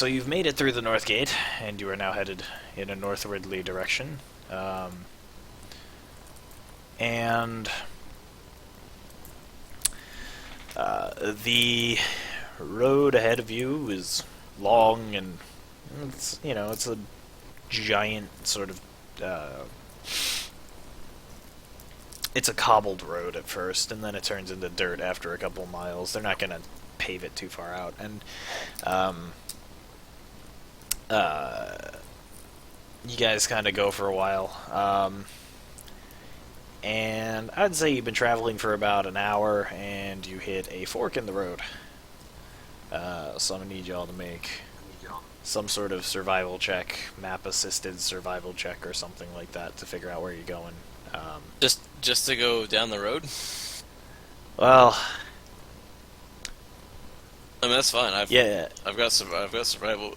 so you've made it through the North Gate, and you are now headed in a northwardly direction. And the road ahead of you is long, and it's a giant sort of it's a cobbled road at first, and then it turns into dirt after a couple miles. They're not going to pave it too far out, and you guys kind of go for a while. And I'd say you've been traveling for about an hour, and you hit a fork in the road. So I'm going to need y'all to make some sort of survival check, map-assisted survival check or something like that to figure out where you're going. Just to go down the road? Well, I mean, that's fine. I've got survival.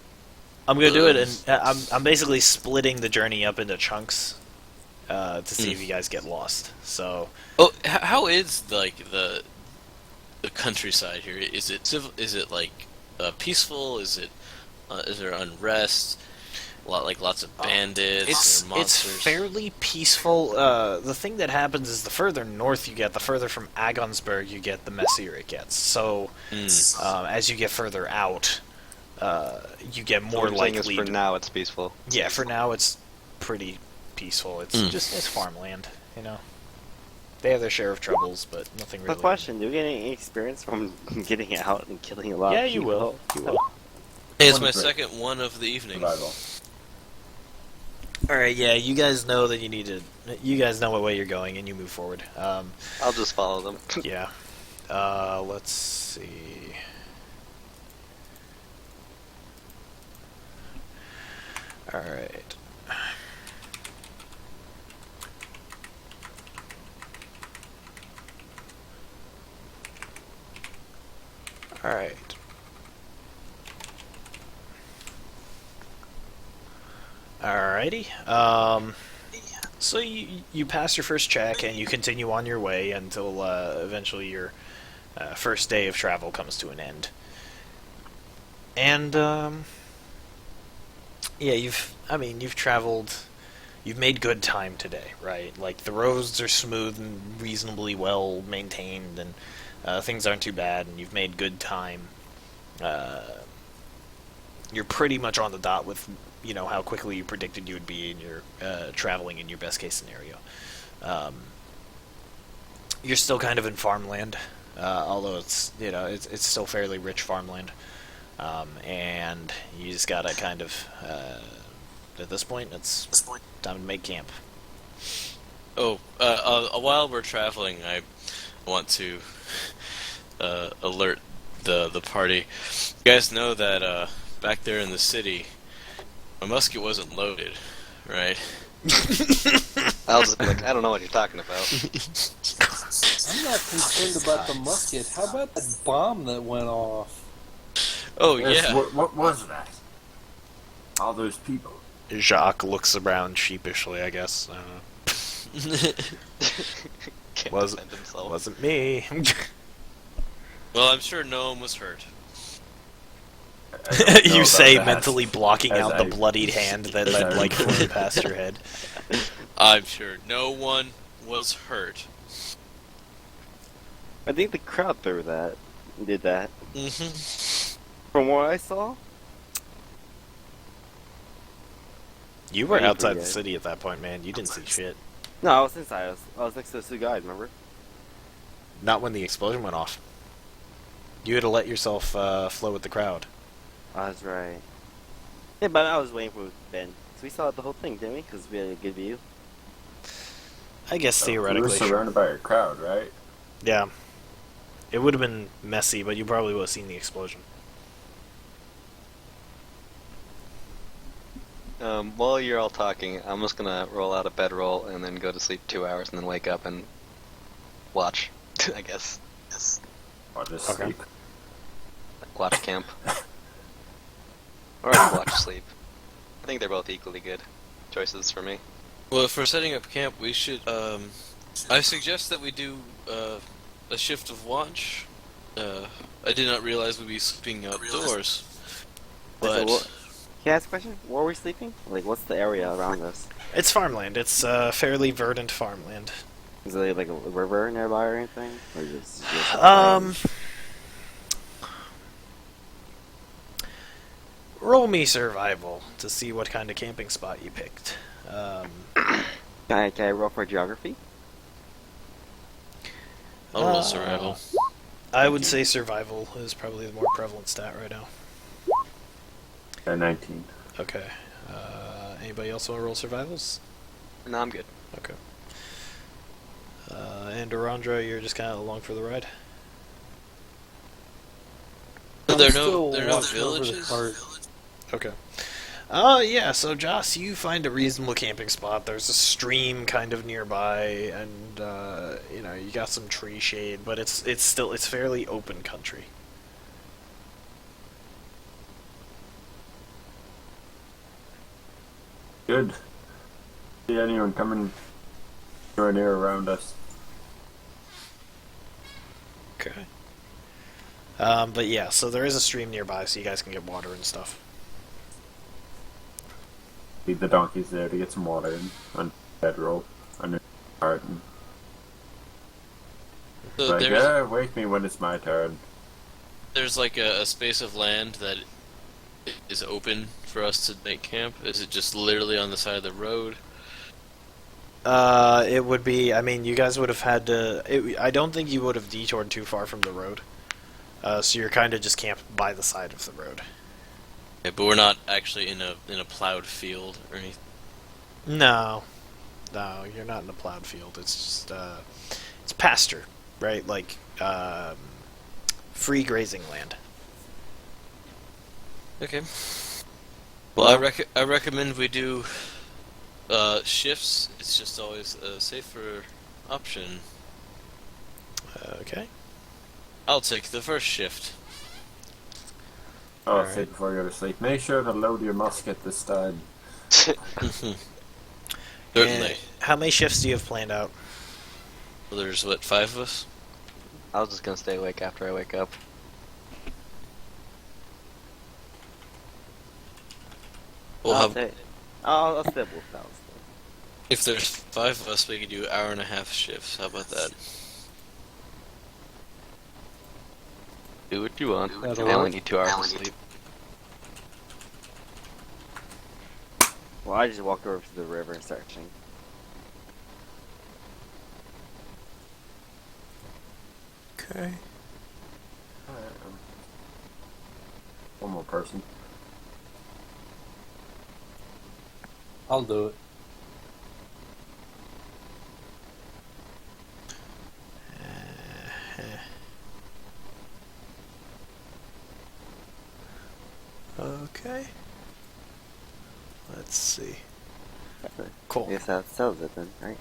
I'm gonna do it, and I'm basically splitting the journey up into chunks to see if you guys get lost. So, how is the countryside here? Is it like peaceful? Is there unrest? Lots of bandits or monsters? It's fairly peaceful. The thing that happens is the further north you get, the further from Agonsburg you get, the messier it gets. So, as you get further out, you get more likely. For now, it's peaceful. Yeah, for now it's pretty peaceful. It's farmland, you know. They have their share of troubles, but nothing really. A question: do we get any experience from getting out and killing a lot of people? Yeah, you will. You will. Hey, it's my second one of the evening. Alright, yeah, you guys know that you guys know what way you're going, and you move forward. I'll just follow them. Yeah. Let's see. Alright. Alright. Alrighty. So you pass your first check, and you continue on your way until eventually your first day of travel comes to an end. And yeah, you've traveled. You've made good time today, right? Like, the roads are smooth and reasonably well maintained, and things aren't too bad, and you've made good time. You're pretty much on the dot with how quickly you predicted you would be in your traveling in your best case scenario. You're still kind of in farmland, although it's still fairly rich farmland, and you just gotta kind of at this point it's time to make camp. While we're traveling, I want to alert the party. You guys know that back there in the city, my musket wasn't loaded, right? I'll just be like, I don't know what you're talking about. I'm not concerned about the musket. How about that bomb that went off? Oh, Yes, yeah. What was that? All those people. Jacques looks around sheepishly, I guess. Can't Wasn't defend himself. wasn't me. Well, I'm sure no one was hurt. I don't know You about say, that. mentally blocking As out the I- bloodied hand that flew past your head. I'm sure no one was hurt. I think the crowd threw that. Did that. Mm-hmm. From what I saw, You were Pretty outside the good. city at that point, man. You didn't see shit. no, I was inside. I was next to the two guys. Remember? Not when the explosion went off. You had to let yourself flow with the crowd. Oh, that's right. Yeah, but I was waiting for Ben. So we saw the whole thing, didn't we? Because we had a good view. I guess We were theoretically. Sure. surrounded by a crowd, right? Yeah. It would have been messy, but you probably would have seen the explosion. While you're all talking, I'm just gonna roll out a bedroll and then go to sleep 2 hours and then wake up and watch, I guess. Yes. Or just Okay. sleep. Watch camp. Or watch sleep. I think they're both equally good choices for me. Well, if we're setting up camp, we should, I suggest that we do, a shift of watch. I did not realize we'd be sleeping outdoors. So, but can I ask a question? Where are we sleeping? Like, what's the area around us? It's farmland. It's fairly verdant farmland. Is there like a river nearby or anything? Or just Um, roll me survival to see what kind of camping spot you picked. can I roll for geography? I'll roll survival. I would say survival is probably the more prevalent stat right now. 19. Okay. Anybody else want to roll survivals? No, I'm good. Okay. And Arandra, you're just kind of along for the ride? There are still no watching over the villages. cart. Okay. Yeah, so Joss, you find a reasonable camping spot. There's a stream kind of nearby, and, you got some tree shade, but it's fairly open country. Good. See anyone coming anywhere near around us? Okay. But yeah, so there is a stream nearby, so you guys can get water and stuff. Leave the donkeys there to get some water in on bedroll under the cart. And So like, there's yeah, wake me when it's my turn. there's like a space of land that is open for us to make camp. Is it just literally on the side of the road? It would be, I mean, you guys would have had to, I don't think you would have detoured too far from the road. So you're kind of just camped by the side of the road. Yeah, but we're not actually in a plowed field or anything. No, you're not in a plowed field. It's just it's pasture, right? Like free grazing land. Okay. Well, I recommend we do shifts. It's just always a safer option. Okay. I'll take the first shift. Oh, Alright. say before you go to sleep. Make sure to load your musket this time. Certainly. And how many shifts do you have planned out? Well, there's what, 5 of us? I was just gonna stay awake after I wake up. We'll I'll have, say, I'll stay both hours. if there's 5 of us, we could do 1.5 hour shifts. How about that? Do what you want. That'll I only work. need 2 hours of sleep. Well, I just walked over to the river and started searching. Okay. One more person. I'll do it. Okay. Let's see. I Cool. guess that settles it then, right?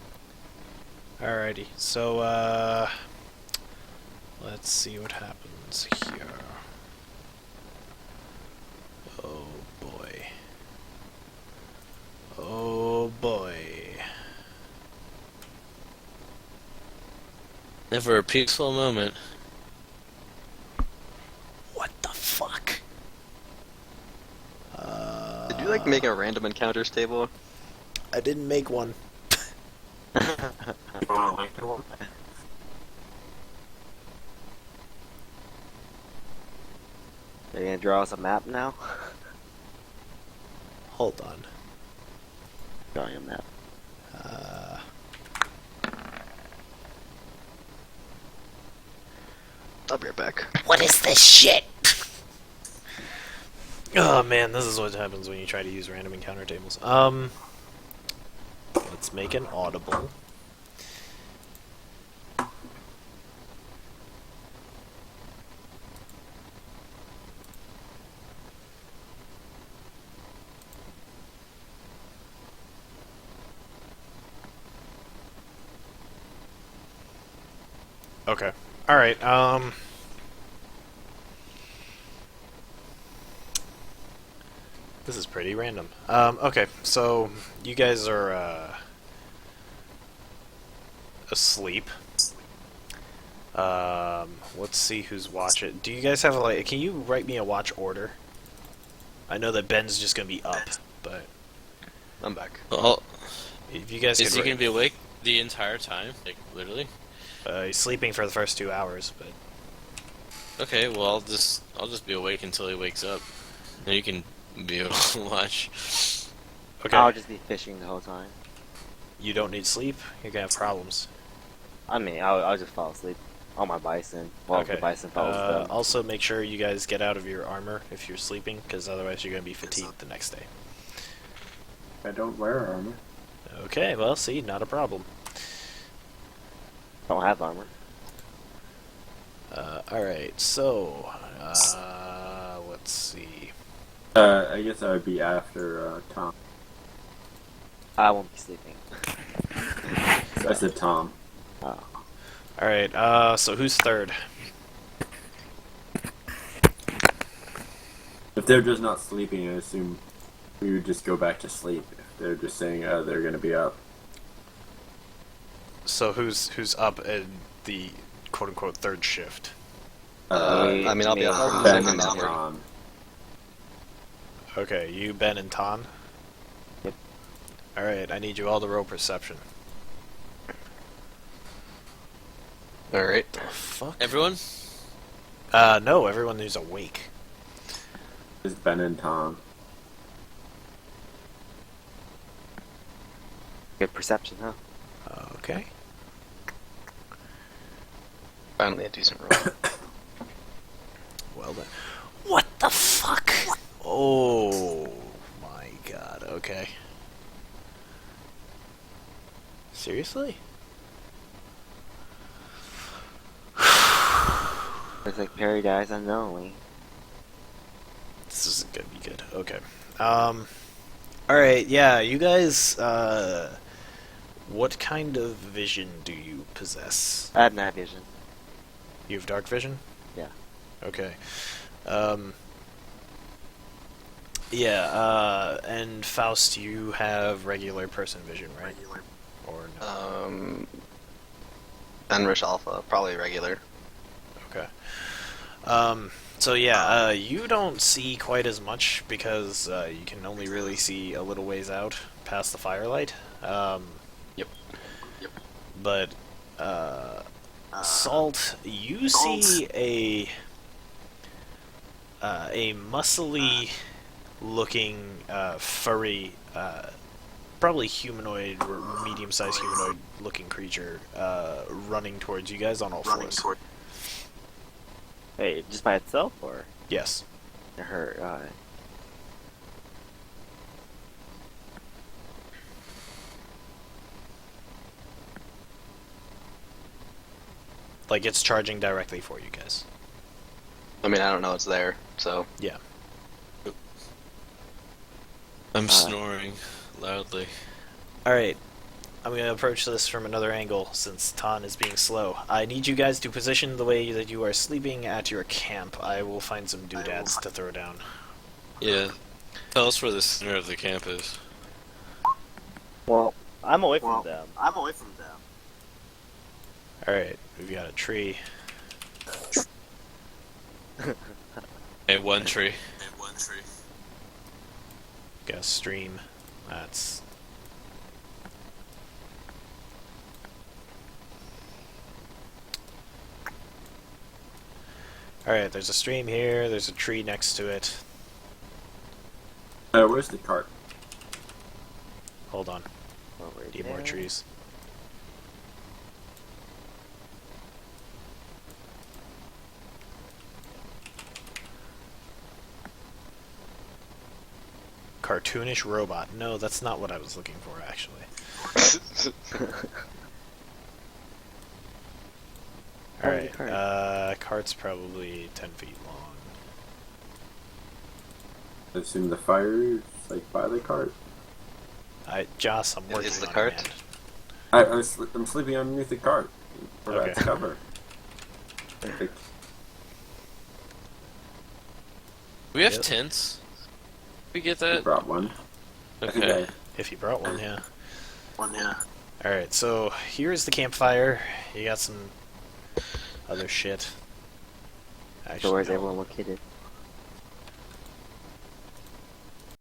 Alrighty. So let's see what happens here. Oh boy. Oh boy. Never a peaceful moment. What the fuck? Did you like make a random encounters table? I didn't make one. Are you gonna draw us a map now? Hold on. Drawing a map. I'll be right back. What is this shit? Oh man, this is what happens when you try to use random encounter tables. Let's make an audible. Okay. Alright, this is pretty random. Okay, so you guys are asleep. Let's see who's watching. Do you guys have can you write me a watch order? I know that Ben's just gonna be up, but I'm back. Well, if you guys is he could, gonna be awake the entire time? Like literally? he's sleeping for the first 2 hours, but Okay, well I'll just be awake until he wakes up. And you can be able to watch. okay. I'll just be fishing the whole time. You don't need sleep. You're gonna have problems. I mean, I'll just fall asleep on my bison while Okay. the bison falls down. Also, make sure you guys get out of your armor if you're sleeping, because otherwise you're gonna be fatigued the next day. I don't wear armor. Okay. Well, see, not a problem. Don't have armor. Alright, so, let's see. I guess I would be after Tom. I won't be sleeping. I said Tom. Oh. Alright, so who's third? If they're just not sleeping, I assume we would just go back to sleep. If they're just saying they're gonna be up. So who's up in the quote-unquote third shift? I mean, I'll be up from the Ben second and number. Tom. Okay, you, Ben, and Ton? Yep. Alright, I need you all to roll perception. Alright. The fuck? Everyone? No, everyone who's awake. It's Ben and Tom. Good perception, huh? Okay. Finally a decent roll. Well then. What the fuck? Oh my god, okay. Seriously? It's like paradise unknowingly. This isn't gonna be good. Okay. Alright, yeah, you guys, what kind of vision do you possess? I have night vision. You have dark vision? Yeah. Okay. And Faust, you have regular person vision, right? Or no? Enrich Alpha, probably regular. Okay. You don't see quite as much because you can only really see a little ways out past the firelight. Yep. But, Salt, you see a muscly looking, furry, probably humanoid or medium-sized humanoid looking creature, running towards you guys on all fours. Hey, just by itself or Yes. her? Like, it's charging directly for you guys. I mean, I don't know it's there, so. Yeah. I'm snoring loudly. Alright. I'm going to approach this from another angle, since Tan is being slow. I need you guys to position the way that you are sleeping at your camp. I will find some doodads to throw down. Yeah. Tell us where the center of the camp is. Well, I'm away from them. Alright, we've got a tree. Hey, one tree. Got a stream. That's... Alright, there's a stream here, there's a tree next to it. Where's the cart? Hold on, Over need more there. trees. Cartoonish robot. No, that's not what I was looking for, actually. Where's Alright, the cart? cart's probably 10 feet long. I assume the fire is like by the cart. Joss, I'm working Is the on cart? it, man. I'm sleeping underneath the cart. For Okay. that cover. Like, We have Yep. tents. We get I that? brought one. I think Okay. If you brought one, yeah. Alright, so here's the campfire. You got some other shit. So Actually, where's no. everyone located?